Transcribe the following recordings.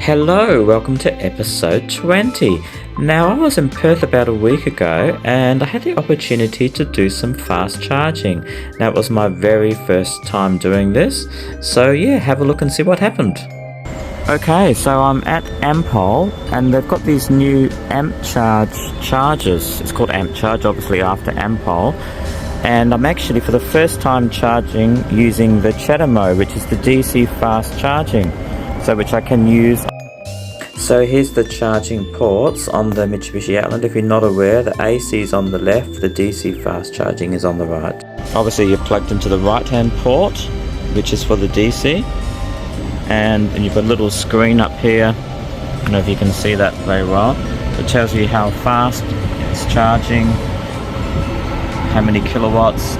Hello, welcome to episode 20. Now, I was in Perth about a week ago and I had the opportunity to do some fast charging. Now, it was my very first time doing this, so yeah, have a look and see what happened. Okay, so I'm at Ampol and they've got these new AmpCharge chargers. It's called AmpCharge, obviously after Ampol. And I'm actually for the first time charging using the CHAdeMO, which is the DC fast charging, so which I can use. So here's the charging ports on the Mitsubishi Outlander. If you're not aware, the AC is on the left, the DC fast charging is on the right. Obviously you're plugged into the right hand port, which is for the DC, and you've got a little screen up here. I don't know if you can see that very well. It tells you how fast it's charging, how many kilowatts,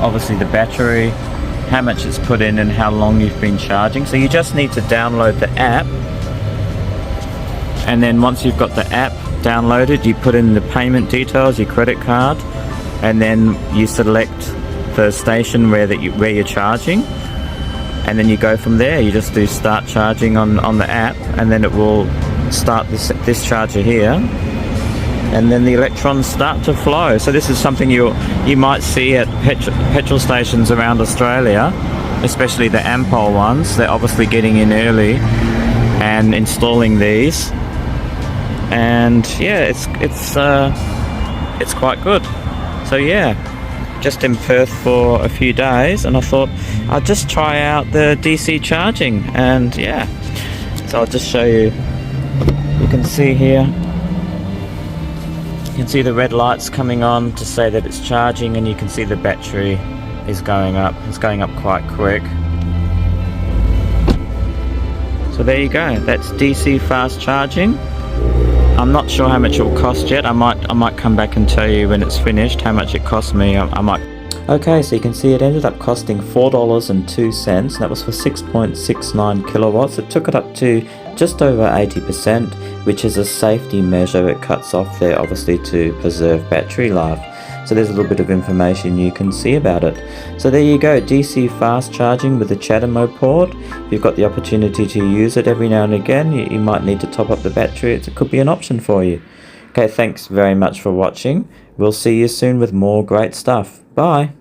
obviously the battery, how much it's put in and how long you've been charging. So you just need to download the app, and then once you've got the app downloaded, you put in the payment details, your credit card, and then you select the station where you're charging, and then you go from there. You just do start charging on the app, and then it will start this charger here, and then the electrons start to flow. So this is something you might see at petrol stations around Australia, especially the Ampol ones. They're obviously getting in early and installing these, and yeah, it's quite good. So yeah, just in Perth for a few days, and I thought I'd just try out the DC charging, and yeah, so I'll just show you. You can see here, you can see the red lights coming on to say that it's charging, and you can see the battery is going up. It's going up quite quick. So there you go, that's DC fast charging. I'm not sure how much it will cost yet. I might come back and tell you when it's finished how much it cost me. I might. Okay, so you can see it ended up costing $4.02, and that was for 6.69 kilowatts. It took it up to just over 80%, which is a safety measure. It cuts off there obviously to preserve battery life. So there's a little bit of information you can see about it. So there you go, DC fast charging with the CHAdeMO port. If you've got the opportunity to use it every now and again, you might need to top up the battery. It could be an option for you. Okay, thanks very much for watching. We'll see you soon with more great stuff. Bye.